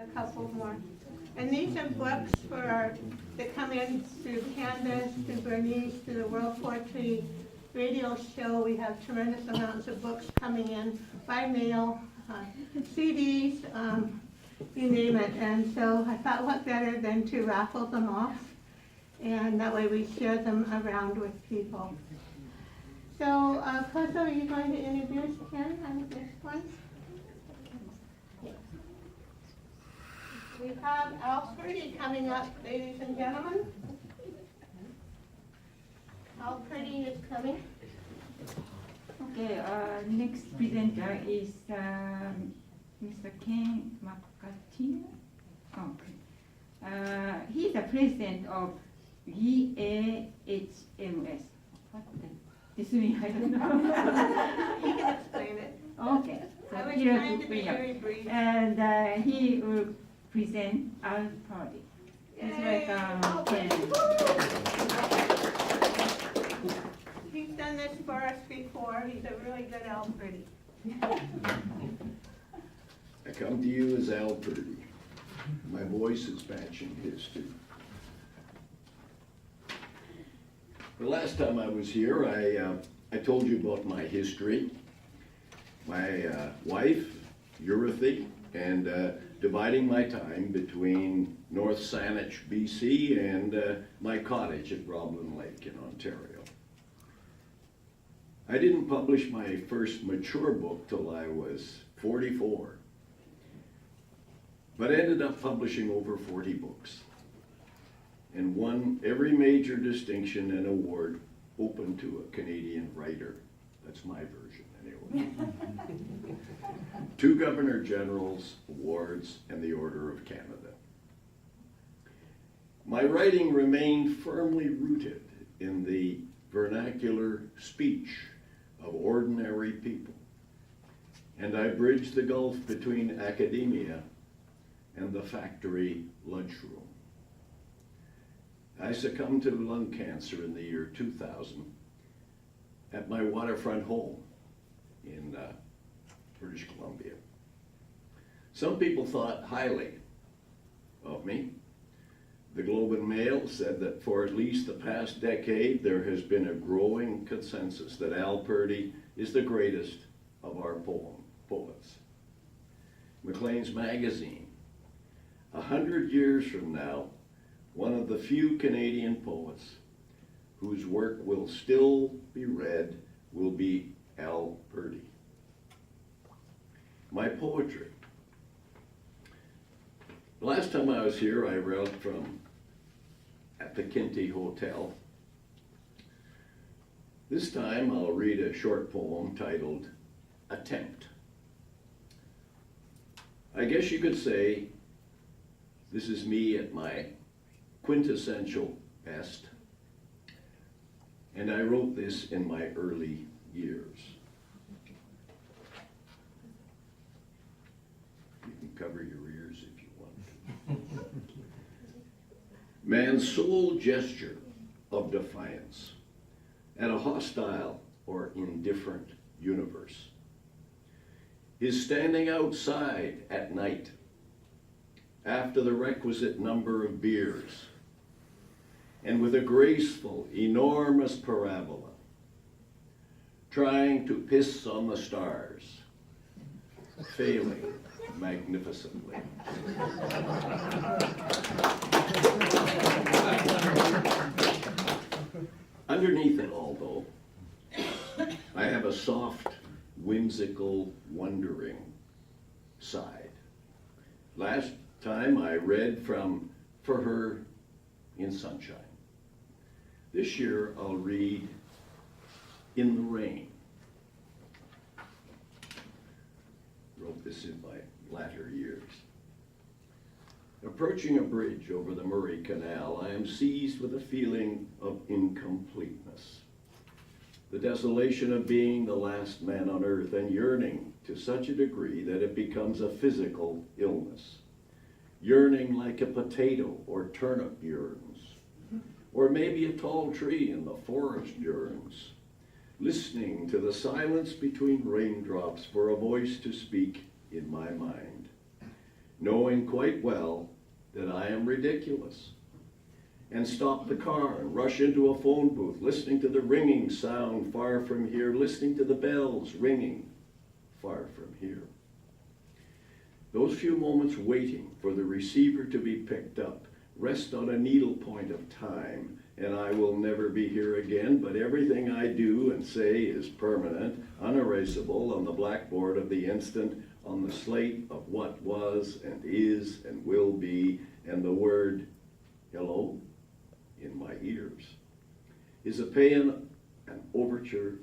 a couple more. And these are books that come in through Candace, through Bernice, through the World Poetry Radio Show. We have tremendous amounts of books coming in by mail, CDs, you name it. And so I thought what better than to raffle them off, and that way we share them around with people. So, Koso, are you going to introduce Ken on this one? We have Al Purdy coming up, ladies and gentlemen. Al Purdy is coming. Okay, next presenter is Mr. Ken MacAteer. Okay. He's the president of EAHMS. What this means, I don't know. He can explain it. Okay. So I was he will trying to be bring up. very brief. And he will present our party. It's Yay! like Ken. He's done this for us before. He's a really good Al Purdy. I come to you as Al Purdy. My voice is matching his too. The last time I was here, I told you about my history, my wife, Eurythy, and dividing my time between North Saanich, BC, and my cottage at Roblin Lake in Ontario. I didn't publish my first mature book till I was 44, but ended up publishing over 40 books and won every major distinction and award open to a Canadian writer. That's my version anyway. 2 Governor General's awards and the Order of Canada. My writing remained firmly rooted in the vernacular speech of ordinary people, and I bridged the gulf between academia and the factory lunchroom. I succumbed to lung cancer in the year 2000 at my waterfront home in British Columbia. Some people thought highly of me. The Globe and Mail said that for at least the past decade, there has been a growing consensus that Al Purdy is the greatest of our poets. Maclean's Magazine, 100 years from now, one of the few Canadian poets whose work will still be read will be Al Purdy. My poetry. The last time I was here, I wrote from at the Kinty Hotel. This time I'll read a short poem titled Attempt. I guess you could say this is me at my quintessential best, and I wrote this in my early years. You can cover your ears if you want. Man's sole gesture of defiance at a hostile or indifferent universe is standing outside at night after the requisite number of beers, and with a graceful, enormous parabola, trying to piss on the stars, failing magnificently. Underneath it all, though, I have a soft, whimsical, wondering side. Last time I read from For Her in Sunshine. This year I'll read In the Rain. Wrote this in my latter years. Approaching a bridge over the Murray Canal, I am seized with a feeling of incompleteness. The desolation of being the last man on earth, and yearning to such a degree that it becomes a physical illness. Yearning like a potato or turnip yearns, or maybe a tall tree in the forest yearns, listening to the silence between raindrops for a voice to speak in my mind. knowing quite well that I am ridiculous, and stop the car and rush into a phone booth, listening to the ringing sound far from here, listening to the bells ringing far from here. Those few moments waiting for the receiver to be picked up rest on a needle point of time, and I will never be here again, but everything I do and say is permanent, unerasable on the blackboard of the instant, on the slate of what was and is and will be, and the word hello in my ears is a paean, an overture,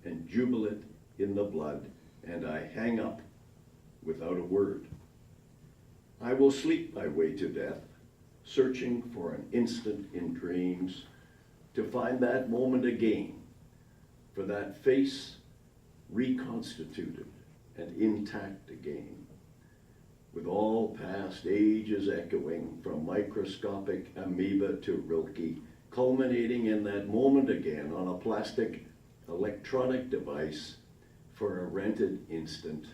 and jubilant in the blood, and I hang up without a word. I will sleep my way to death, searching for an instant in dreams, to find that moment again, for that face reconstituted and intact again, with all past ages echoing from microscopic amoeba to Rilke, culminating in that moment again on a plastic electronic device for a rented instant,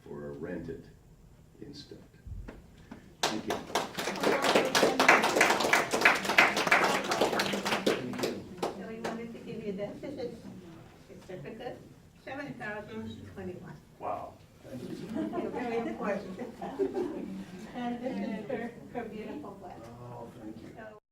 for a rented instant. Thank you. So we wanted to give you this. This is certificate 7,021. Wow. You're very important. And this is her beautiful blood. Oh, thank you. So